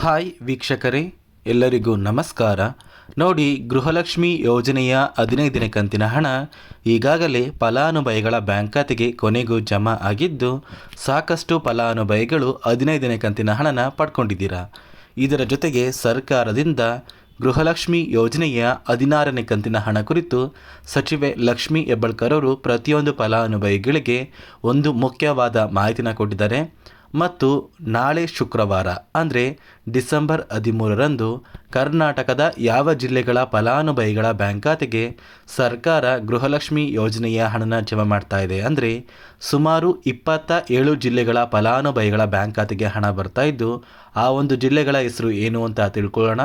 Hi ವೀಕ್ಷಕರೇ, ಎಲ್ಲರಿಗೂ ನಮಸ್ಕಾರ. ನೋಡಿ, ಗೃಹಲಕ್ಷ್ಮಿ ಯೋಜನೆಯ 15ನೇ ಕಂತಿನ ಹಣ ಈಗಾಗಲೇ ಫಲಾನುಭವಿಗಳ ಬ್ಯಾಂಕ್ ಖಾತೆಗೆ ಕೊನೆಗೂ ಜಮಾ ಆಗಿದ್ದು, ಸಾಕಷ್ಟು ಫಲಾನುಭವಿಗಳು 15ನೇ ಕಂತಿನ ಹಣನ ಪಡ್ಕೊಂಡಿದ್ದೀರಾ. ಇದರ ಜೊತೆಗೆ ಸರ್ಕಾರದಿಂದ ಗೃಹಲಕ್ಷ್ಮಿ ಯೋಜನೆಯ 16ನೇ ಕಂತಿನ ಹಣ ಕುರಿತು ಸಚಿವೆ ಲಕ್ಷ್ಮೀ ಹೆಬ್ಬಾಳ್ಕರ್ ಅವರು ಪ್ರತಿಯೊಂದು ಫಲಾನುಭವಿಗಳಿಗೆ ಒಂದು ಮುಖ್ಯವಾದ ಮಾಹಿತಿನ ಕೊಟ್ಟಿದ್ದಾರೆ. ಮತ್ತು ನಾಳೆ ಶುಕ್ರವಾರ ಅಂದರೆ ಡಿಸೆಂಬರ್ 13ರಂದು ಕರ್ನಾಟಕದ ಯಾವ ಜಿಲ್ಲೆಗಳ ಫಲಾನುಭವಿಗಳ ಬ್ಯಾಂಕ್ ಖಾತೆಗೆ ಸರ್ಕಾರ ಗೃಹಲಕ್ಷ್ಮಿ ಯೋಜನೆಯ ಹಣನ ಜಮಾ ಮಾಡ್ತಾ ಇದೆ ಅಂದರೆ ಸುಮಾರು 27 ಜಿಲ್ಲೆಗಳ ಫಲಾನುಭವಿಗಳ ಬ್ಯಾಂಕ್ ಖಾತೆಗೆ ಹಣ ಬರ್ತಾ ಇದ್ದು, ಆ ಒಂದು ಜಿಲ್ಲೆಗಳ ಹೆಸರು ಏನು ಅಂತ ತಿಳ್ಕೊಳ್ಳೋಣ.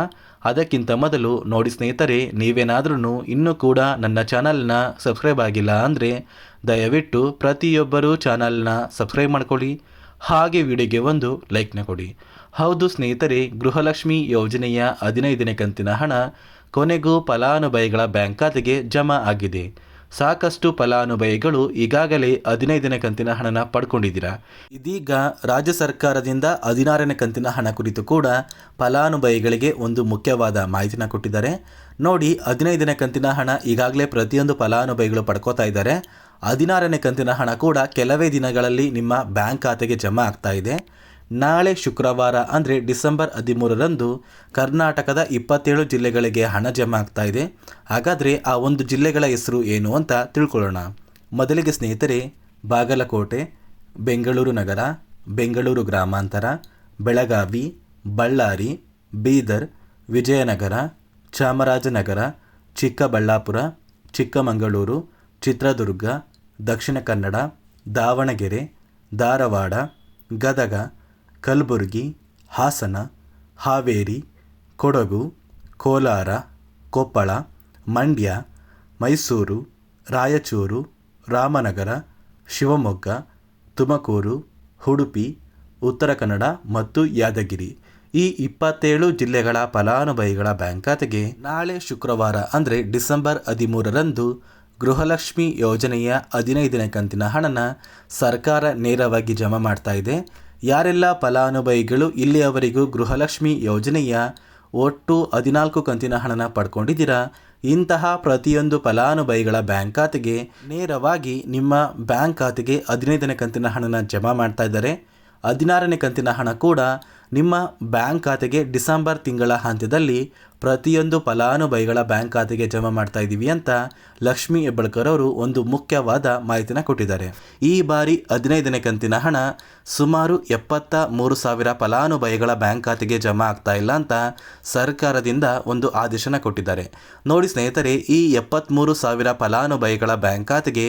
ಅದಕ್ಕಿಂತ ಮೊದಲು ನೋಡಿ ಸ್ನೇಹಿತರೆ, ನೀವೇನಾದ್ರೂ ಇನ್ನೂ ಕೂಡ ನನ್ನ ಚಾನಲ್ನ ಸಬ್ಸ್ಕ್ರೈಬ್ ಆಗಿಲ್ಲ ಅಂದರೆ ದಯವಿಟ್ಟು ಪ್ರತಿಯೊಬ್ಬರೂ ಚಾನಲ್ನ ಸಬ್ಸ್ಕ್ರೈಬ್ ಮಾಡ್ಕೊಳ್ಳಿ, ಹಾಗೆ ವಿಡಿಯೋಗೆ ಒಂದು ಲೈಕ್ನ ಕೊಡಿ. ಹೌದು ಸ್ನೇಹಿತರೆ, ಗೃಹಲಕ್ಷ್ಮಿ ಯೋಜನೆಯ 15ನೇ ಕಂತಿನ ಹಣ ಕೊನೆಗೂ ಫಲಾನುಭವಿಗಳ ಬ್ಯಾಂಕ್ ಖಾತೆಗೆ ಜಮಾ ಆಗಿದೆ. ಸಾಕಷ್ಟು ಫಲಾನುಭವಿಗಳು ಈಗಾಗಲೇ 15ನೇ ಕಂತಿನ ಹಣನ ಪಡ್ಕೊಂಡಿದ್ದೀರಾ. ಇದೀಗ ರಾಜ್ಯ ಸರ್ಕಾರದಿಂದ 16ನೇ ಕಂತಿನ ಹಣ ಕುರಿತು ಕೂಡ ಫಲಾನುಭವಿಗಳಿಗೆ ಒಂದು ಮುಖ್ಯವಾದ ಮಾಹಿತಿನ ಕೊಟ್ಟಿದ್ದಾರೆ. ನೋಡಿ, 15ನೇ ಕಂತಿನ ಹಣ ಈಗಾಗಲೇ ಪ್ರತಿಯೊಂದು ಫಲಾನುಭವಿಗಳು ಪಡ್ಕೋತಾ ಇದ್ದಾರೆ. 16ನೇ ಕಂತಿನ ಹಣ ಕೂಡ ಕೆಲವೇ ದಿನಗಳಲ್ಲಿ ನಿಮ್ಮ ಬ್ಯಾಂಕ್ ಖಾತೆಗೆ ಜಮಾ ಆಗ್ತಾ ಇದೆ. ನಾಳೆ ಶುಕ್ರವಾರ ಅಂದರೆ ಡಿಸೆಂಬರ್ 13ರಂದು ಕರ್ನಾಟಕದ 27 ಜಿಲ್ಲೆಗಳಿಗೆ ಹಣ ಜಮಾ ಆಗ್ತಾ ಇದೆ. ಹಾಗಾದರೆ ಆ ಒಂದು ಜಿಲ್ಲೆಗಳ ಹೆಸರು ಏನು ಅಂತ ತಿಳ್ಕೊಳ್ಳೋಣ. ಮೊದಲಿಗೆ ಸ್ನೇಹಿತರೆ, ಬಾಗಲಕೋಟೆ, ಬೆಂಗಳೂರು ನಗರ, ಬೆಂಗಳೂರು ಗ್ರಾಮಾಂತರ, ಬೆಳಗಾವಿ, ಬಳ್ಳಾರಿ, ಬೀದರ್, ವಿಜಯನಗರ, ಚಾಮರಾಜನಗರ, ಚಿಕ್ಕಬಳ್ಳಾಪುರ, ಚಿಕ್ಕಮಗಳೂರು, ಚಿತ್ರದುರ್ಗ, ದಕ್ಷಿಣ ಕನ್ನಡ, ದಾವಣಗೆರೆ, ಧಾರವಾಡ, ಗದಗ, ಕಲಬುರಗಿ, ಹಾಸನ, ಹಾವೇರಿ, ಕೊಡಗು, ಕೋಲಾರ, ಕೊಪ್ಪಳ, ಮಂಡ್ಯ, ಮೈಸೂರು, ರಾಯಚೂರು, ರಾಮನಗರ, ಶಿವಮೊಗ್ಗ, ತುಮಕೂರು, ಉಡುಪಿ, ಉತ್ತರ ಕನ್ನಡ ಮತ್ತು ಯಾದಗಿರಿ ಈ 27 ಜಿಲ್ಲೆಗಳ ಫಲಾನುಭವಿಗಳ ಬ್ಯಾಂಕ್ ಖಾತೆಗೆ ನಾಳೆ ಶುಕ್ರವಾರ ಅಂದರೆ ಡಿಸೆಂಬರ್ 13ರಂದು ಗೃಹಲಕ್ಷ್ಮಿ ಯೋಜನೆಯ 15ನೇ ಕಂತಿನ ಹಣನ ಸರ್ಕಾರ ನೇರವಾಗಿ ಜಮಾ ಮಾಡ್ತಾ ಇದೆ. ಯಾರೆಲ್ಲ ಫಲಾನುಭವಿಗಳು ಇಲ್ಲಿಯವರೆಗೂ ಗೃಹಲಕ್ಷ್ಮಿ ಯೋಜನೆಯ ಒಟ್ಟು 14 ಕಂತಿನ ಹಣನ ಪಡ್ಕೊಂಡಿದ್ದೀರಾ, ಇಂತಹ ಪ್ರತಿಯೊಂದು ಫಲಾನುಭವಿಗಳ ಬ್ಯಾಂಕ್ ಖಾತೆಗೆ ನೇರವಾಗಿ ನಿಮ್ಮ ಬ್ಯಾಂಕ್ ಖಾತೆಗೆ 15ನೇ ಕಂತಿನ ಹಣನ ಜಮಾ ಮಾಡ್ತಾ ಇದ್ದಾರೆ. 16ನೇ ಕಂತಿನ ಹಣ ಕೂಡ ನಿಮ್ಮ ಬ್ಯಾಂಕ್ ಖಾತೆಗೆ ಡಿಸೆಂಬರ್ ತಿಂಗಳ ಅಂತ್ಯದಲ್ಲಿ ಪ್ರತಿಯೊಂದು ಫಲಾನುಭವಿಗಳ ಬ್ಯಾಂಕ್ ಖಾತೆಗೆ ಜಮಾ ಮಾಡ್ತಾ ಇದ್ದೀವಿ ಅಂತ ಲಕ್ಷ್ಮೀ ಹೆಬ್ಬಾಳ್ಕರ್ ಅವರು ಒಂದು ಮುಖ್ಯವಾದ ಮಾಹಿತಿನ ಕೊಟ್ಟಿದ್ದಾರೆ. ಈ ಬಾರಿ 15ನೇ ಕಂತಿನ ಹಣ ಸುಮಾರು 73,000 ಫಲಾನುಭವಿಗಳ ಬ್ಯಾಂಕ್ ಖಾತೆಗೆ ಜಮಾ ಆಗ್ತಾ ಇಲ್ಲ ಅಂತ ಸರ್ಕಾರದಿಂದ ಒಂದು ಆದೇಶನ ಕೊಟ್ಟಿದ್ದಾರೆ. ನೋಡಿ ಸ್ನೇಹಿತರೆ, ಈ 73,000 ಫಲಾನುಭವಿಗಳ ಬ್ಯಾಂಕ್ ಖಾತೆಗೆ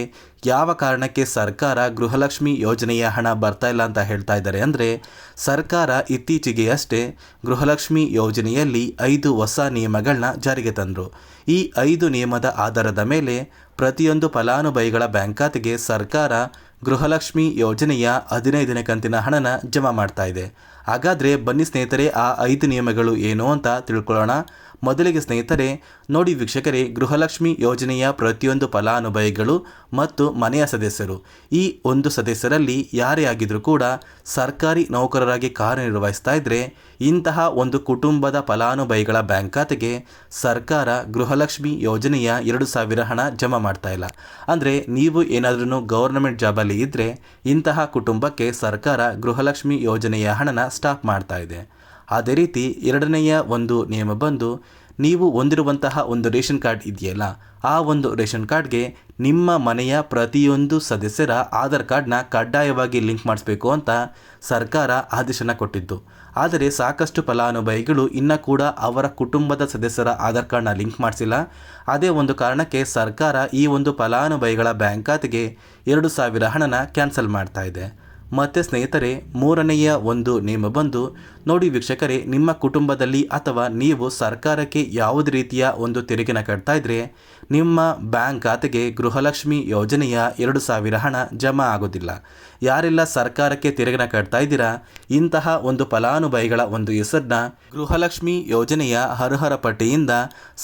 ಯಾವ ಕಾರಣಕ್ಕೆ ಸರ್ಕಾರ ಗೃಹಲಕ್ಷ್ಮಿ ಯೋಜನೆಯ ಹಣ ಬರ್ತಾ ಇಲ್ಲ ಅಂತ ಹೇಳ್ತಾ ಇದ್ದಾರೆ ಅಂದರೆ, ಸರ್ಕಾರ ಇತ್ತೀಚೆಗೆ ಅಷ್ಟೇ ಗೃಹಲಕ್ಷ್ಮಿ ಯೋಜನೆಯಲ್ಲಿ 5 ಹೊಸ ನಿಯಮಗಳನ್ನ ಜಾರಿಗೆ ತಂದರು. ಈ 5 ನಿಯಮದ ಆಧಾರದ ಮೇಲೆ ಪ್ರತಿಯೊಂದು ಫಲಾನುಭವಿಗಳ ಬ್ಯಾಂಕ್ ಖಾತೆಗೆ ಸರ್ಕಾರ ಗೃಹಲಕ್ಷ್ಮಿ ಯೋಜನೆಯ 15ನೇ ಕಂತಿನ ಹಣನ ಜಮಾ ಮಾಡ್ತಾ ಇದೆ. ಹಾಗಾದರೆ ಬನ್ನಿ ಸ್ನೇಹಿತರೆ, ಆ 5 ನಿಯಮಗಳು ಏನು ಅಂತ ತಿಳ್ಕೊಳ್ಳೋಣ. ಮೊದಲಿಗೆ ಸ್ನೇಹಿತರೆ, ನೋಡಿ ವೀಕ್ಷಕರೇ, ಗೃಹಲಕ್ಷ್ಮಿ ಯೋಜನೆಯ ಪ್ರತಿಯೊಂದು ಫಲಾನುಭವಿಗಳು ಮತ್ತು ಮನೆಯ ಸದಸ್ಯರು, ಈ ಒಂದು ಸದಸ್ಯರಲ್ಲಿ ಯಾರೇ ಆಗಿದ್ರೂ ಕೂಡ ಸರ್ಕಾರಿ ನೌಕರರಾಗಿ ಕಾರ್ಯನಿರ್ವಹಿಸ್ತಾ ಇದ್ದರೆ ಇಂತಹ ಒಂದು ಕುಟುಂಬದ ಫಲಾನುಭವಿಗಳ ಬ್ಯಾಂಕ್ ಖಾತೆಗೆ ಸರ್ಕಾರ ಗೃಹಲಕ್ಷ್ಮಿ ಯೋಜನೆಯ 2,000 ಹಣ ಜಮಾ ಮಾಡ್ತಾ ಇಲ್ಲ. ಅಂದರೆ ನೀವು ಏನಾದ್ರೂ ಗೌರ್ನಮೆಂಟ್ ಜಾಬಲ್ಲಿ ಇದ್ದರೆ ಇಂತಹ ಕುಟುಂಬಕ್ಕೆ ಸರ್ಕಾರ ಗೃಹಲಕ್ಷ್ಮಿ ಯೋಜನೆಯ ಹಣನ ಸ್ಟಾಪ್ ಮಾಡ್ತಾ ಇದೆ. ಅದೇ ರೀತಿ ಎರಡನೆಯ ಒಂದು ನಿಯಮ ಬಂದು, ನೀವು ಹೊಂದಿರುವಂತಹ ಒಂದು ರೇಷನ್ ಕಾರ್ಡ್ ಇದೆಯಲ್ಲ, ಆ ಒಂದು ರೇಷನ್ ಕಾರ್ಡ್ಗೆ ನಿಮ್ಮ ಮನೆಯ ಪ್ರತಿಯೊಂದು ಸದಸ್ಯರ ಆಧಾರ್ ಕಾರ್ಡ್ನ ಕಡ್ಡಾಯವಾಗಿ ಲಿಂಕ್ ಮಾಡಿಸ್ಬೇಕು ಅಂತ ಸರ್ಕಾರ ಆದೇಶನ ಕೊಟ್ಟಿದ್ದು. ಆದರೆ ಸಾಕಷ್ಟು ಫಲಾನುಭವಿಗಳು ಇನ್ನೂ ಕೂಡ ಅವರ ಕುಟುಂಬದ ಸದಸ್ಯರ ಆಧಾರ್ ಕಾರ್ಡ್ನ ಲಿಂಕ್ ಮಾಡಿಸಿಲ್ಲ. ಅದೇ ಒಂದು ಕಾರಣಕ್ಕೆ ಸರ್ಕಾರ ಈ ಒಂದು ಫಲಾನುಭವಿಗಳ ಬ್ಯಾಂಕ್ ಖಾತೆಗೆ 2,000 ಹಣನ ಕ್ಯಾನ್ಸಲ್ ಮಾಡ್ತಾ ಇದೆ. ಮತ್ತು ಸ್ನೇಹಿತರೆ, ಮೂರನೆಯ ಒಂದು ನಿಯಮ ಬಂದು, ನೋಡಿ ವೀಕ್ಷಕರೇ, ನಿಮ್ಮ ಕುಟುಂಬದಲ್ಲಿ ಅಥವಾ ನೀವು ಸರ್ಕಾರಕ್ಕೆ ಯಾವುದೇ ರೀತಿಯ ಒಂದು ತೆರಿಗೆನ ಕಟ್ತಾ ಇದ್ದರೆ ನಿಮ್ಮ ಬ್ಯಾಂಕ್ ಖಾತೆಗೆ ಗೃಹಲಕ್ಷ್ಮಿ ಯೋಜನೆಯ 2,000 ಹಣ ಜಮಾ ಆಗೋದಿಲ್ಲ. ಯಾರೆಲ್ಲ ಸರ್ಕಾರಕ್ಕೆ ತೆರಿಗೆನ ಕಟ್ತಾ ಇದ್ದೀರಾ, ಇಂತಹ ಒಂದು ಫಲಾನುಭವಿಗಳ ಒಂದು ಹೆಸರನ್ನ ಗೃಹಲಕ್ಷ್ಮಿ ಯೋಜನೆಯ ಅರ್ಹರ ಪಟ್ಟಿಯಿಂದ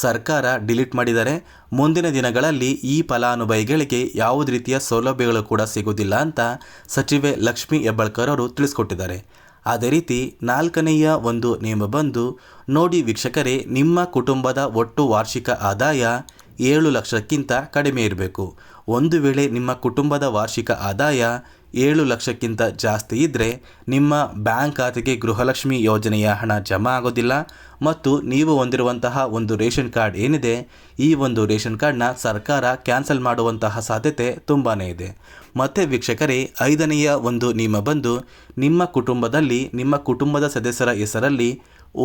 ಸರ್ಕಾರ ಡಿಲೀಟ್ ಮಾಡಿದ್ದಾರೆ. ಮುಂದಿನ ದಿನಗಳಲ್ಲಿ ಈ ಫಲಾನುಭವಿಗಳಿಗೆ ಯಾವುದೇ ರೀತಿಯ ಸೌಲಭ್ಯಗಳು ಕೂಡ ಸಿಗುವುದಿಲ್ಲ ಅಂತ ಸಚಿವೆ ಲಕ್ಷ್ಮೀ ಹೆಬ್ಬಾಳ್ಕರ್ ಅವರು ತಿಳಿಸ್ಕೊಟ್ಟಿದ್ದಾರೆ. ಅದೇ ರೀತಿ ನಾಲ್ಕನೆಯ ಒಂದು ನಿಯಮ ಬಂದು ನೋಡಿ ವೀಕ್ಷಕರೇ, ನಿಮ್ಮ ಕುಟುಂಬದ ಒಟ್ಟು ವಾರ್ಷಿಕ ಆದಾಯ 7 ಲಕ್ಷಕ್ಕಿಂತ ಕಡಿಮೆ ಇರಬೇಕು. ಒಂದು ವೇಳೆ ನಿಮ್ಮ ಕುಟುಂಬದ ವಾರ್ಷಿಕ ಆದಾಯ 7 ಲಕ್ಷಕ್ಕಿಂತ ಜಾಸ್ತಿ ಇದ್ದರೆ ನಿಮ್ಮ ಬ್ಯಾಂಕ್ ಖಾತೆಗೆ ಗೃಹಲಕ್ಷ್ಮಿ ಯೋಜನೆಯ ಹಣ ಜಮಾ ಆಗೋದಿಲ್ಲ ಮತ್ತು ನೀವು ಹೊಂದಿರುವಂತಹ ಒಂದು ರೇಷನ್ ಕಾರ್ಡ್ ಏನಿದೆ, ಈ ಒಂದು ರೇಷನ್ ಕಾರ್ಡ್ನ ಸರ್ಕಾರ ಕ್ಯಾನ್ಸಲ್ ಮಾಡುವಂತಹ ಸಾಧ್ಯತೆ ತುಂಬಾ ಇದೆ. ಮತ್ತು ವೀಕ್ಷಕರೇ, 5ನೆಯ ಒಂದು ನಿಯಮ ಬಂದು ನಿಮ್ಮ ಕುಟುಂಬದಲ್ಲಿ ನಿಮ್ಮ ಕುಟುಂಬದ ಸದಸ್ಯರ ಹೆಸರಲ್ಲಿ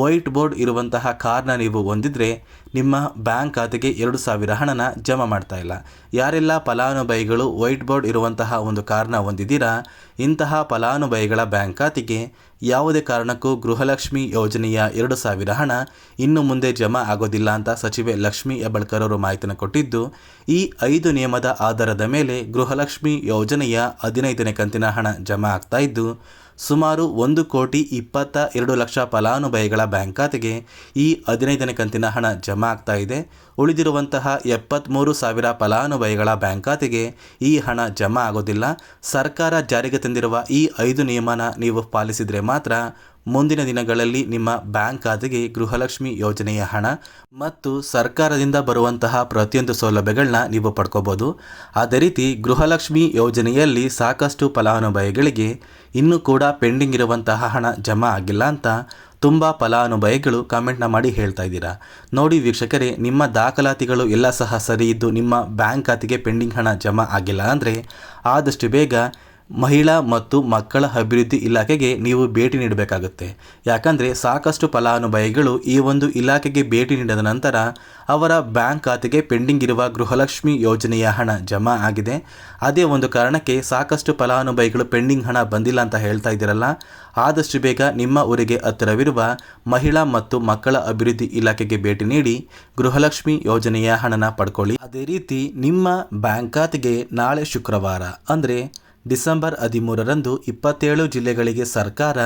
ವೈಟ್ ಬೋರ್ಡ್ ಇರುವಂತಹ ಕಾರ್ನ ನೀವು ಹೊಂದಿದ್ರೆ ನಿಮ್ಮ ಬ್ಯಾಂಕ್ ಖಾತೆಗೆ 2,000 ಹಣನ ಜಮಾ ಮಾಡ್ತಾ ಇಲ್ಲ. ಯಾರೆಲ್ಲ ಫಲಾನುಭವಿಗಳು ವೈಟ್ ಬೋರ್ಡ್ ಇರುವಂತಹ ಒಂದು ಕಾರ್ನ ಹೊಂದಿದ್ದೀರಾ, ಇಂತಹ ಫಲಾನುಭವಿಗಳ ಬ್ಯಾಂಕ್ ಖಾತೆಗೆ ಯಾವುದೇ ಕಾರಣಕ್ಕೂ ಗೃಹಲಕ್ಷ್ಮಿ ಯೋಜನೆಯ 2,000 ಹಣ ಇನ್ನು ಮುಂದೆ ಜಮಾ ಆಗೋದಿಲ್ಲ ಅಂತ ಸಚಿವೆ ಲಕ್ಷ್ಮೀ ಹೆಬ್ಬಾಳ್ಕರ್ ಅವರು ಮಾಹಿತಿಯನ್ನು ಕೊಟ್ಟಿದ್ದು, ಈ 5 ನಿಯಮದ ಆಧಾರದ ಮೇಲೆ ಗೃಹಲಕ್ಷ್ಮಿ ಯೋಜನೆಯ 15ನೇ ಕಂತಿನ ಹಣ ಜಮಾ ಆಗ್ತಾ ಇದ್ದು, ಸುಮಾರು 1,22,00,000 ಫಲಾನುಭವಿಗಳ ಬ್ಯಾಂಕ್ ಖಾತೆಗೆ ಈ 15ನೇ ಕಂತಿನ ಹಣ ಜಮಾ ಆಗ್ತಾ ಇದೆ. ಉಳಿದಿರುವಂತಹ 73,000 ಫಲಾನುಭವಿಗಳ ಬ್ಯಾಂಕ್ ಖಾತೆಗೆ ಈ ಹಣ ಜಮಾ ಆಗೋದಿಲ್ಲ. ಸರ್ಕಾರ ಜಾರಿಗೆ ತಂದಿರುವ ಈ 5 ನಿಯಮನ ನೀವು ಪಾಲಿಸಿದರೆ ಮಾತ್ರ ಮುಂದಿನ ದಿನಗಳಲ್ಲಿ ನಿಮ್ಮ ಬ್ಯಾಂಕ್ ಖಾತೆಗೆ ಗೃಹಲಕ್ಷ್ಮಿ ಯೋಜನೆಯ ಹಣ ಮತ್ತು ಸರ್ಕಾರದಿಂದ ಬರುವಂತಹ ಪ್ರತಿಯೊಂದು ಸೌಲಭ್ಯಗಳನ್ನ ನೀವು ಪಡ್ಕೋಬೋದು. ಅದೇ ರೀತಿ ಗೃಹಲಕ್ಷ್ಮಿ ಯೋಜನೆಯಲ್ಲಿ ಸಾಕಷ್ಟು ಫಲಾನುಭವಿಗಳಿಗೆ ಇನ್ನೂ ಕೂಡ ಪೆಂಡಿಂಗ್ ಇರುವಂತಹ ಹಣ ಜಮಾ ಆಗಿಲ್ಲ ಅಂತ ತುಂಬ ಫಲಾನುಭವಿಗಳು ಕಮೆಂಟ್ನ ಮಾಡಿ ಹೇಳ್ತಾ ಇದ್ದೀರಾ. ನೋಡಿ ವೀಕ್ಷಕರೇ, ನಿಮ್ಮ ದಾಖಲಾತಿಗಳು ಎಲ್ಲ ಸಹ ಸರಿ ಇದ್ದು ನಿಮ್ಮ ಬ್ಯಾಂಕ್ ಖಾತೆಗೆ ಪೆಂಡಿಂಗ್ ಹಣ ಜಮಾ ಆಗಿಲ್ಲ ಅಂದರೆ ಆದಷ್ಟು ಬೇಗ ಮಹಿಳಾ ಮತ್ತು ಮಕ್ಕಳ ಅಭಿವೃದ್ಧಿ ಇಲಾಖೆಗೆ ನೀವು ಭೇಟಿ ನೀಡಬೇಕಾಗುತ್ತೆ. ಯಾಕಂದರೆ ಸಾಕಷ್ಟು ಫಲಾನುಭವಿಗಳು ಈ ಒಂದು ಇಲಾಖೆಗೆ ಭೇಟಿ ನೀಡಿದ ನಂತರ ಅವರ ಬ್ಯಾಂಕ್ ಖಾತೆಗೆ ಪೆಂಡಿಂಗ್ ಇರುವ ಗೃಹಲಕ್ಷ್ಮಿ ಯೋಜನೆಯ ಹಣ ಜಮಾ ಆಗಿದೆ. ಅದೇ ಒಂದು ಕಾರಣಕ್ಕೆ ಸಾಕಷ್ಟು ಫಲಾನುಭವಿಗಳು ಪೆಂಡಿಂಗ್ ಹಣ ಬಂದಿಲ್ಲ ಅಂತ ಹೇಳ್ತಾ ಇದ್ದೀರಲ್ಲ, ಆದಷ್ಟು ಬೇಗ ನಿಮ್ಮ ಊರಿಗೆ ಹತ್ತಿರವಿರುವ ಮಹಿಳಾ ಮತ್ತು ಮಕ್ಕಳ ಅಭಿವೃದ್ಧಿ ಇಲಾಖೆಗೆ ಭೇಟಿ ನೀಡಿ ಗೃಹಲಕ್ಷ್ಮಿ ಯೋಜನೆಯ ಹಣನ ಪಡ್ಕೊಳ್ಳಿ. ಅದೇ ರೀತಿ ನಿಮ್ಮ ಬ್ಯಾಂಕ್ ಖಾತೆಗೆ ನಾಳೆ ಶುಕ್ರವಾರ ಅಂದರೆ ಡಿಸೆಂಬರ್ 13ರಂದು 27 ಜಿಲ್ಲೆಗಳಿಗೆ ಸರ್ಕಾರ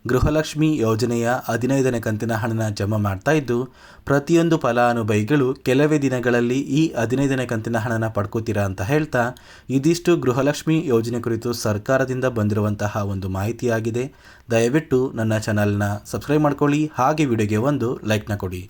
ಗೃಹಲಕ್ಷ್ಮಿ ಯೋಜನೆಯ 15ನೇ ಕಂತಿನ ಹಣನ ಜಮಾ ಮಾಡ್ತಾ ಇದ್ದು, ಪ್ರತಿಯೊಂದು ಫಲಾನುಭವಿಗಳು ಕೆಲವೇ ದಿನಗಳಲ್ಲಿ ಈ 15ನೇ ಕಂತಿನ ಹಣನ ಪಡ್ಕೋತೀರಾ ಅಂತ ಹೇಳ್ತಾ, ಇದಿಷ್ಟು ಗೃಹಲಕ್ಷ್ಮಿ ಯೋಜನೆ ಕುರಿತು ಸರ್ಕಾರದಿಂದ ಬಂದಿರುವಂತಹ ಒಂದು ಮಾಹಿತಿಯಾಗಿದೆ. ದಯವಿಟ್ಟು ನನ್ನ ಚಾನಲ್ನ ಸಬ್ಸ್ಕ್ರೈಬ್ ಮಾಡ್ಕೊಳ್ಳಿ, ಹಾಗೆ ವಿಡಿಯೋಗೆ ಒಂದು ಲೈಕ್ನ ಕೊಡಿ.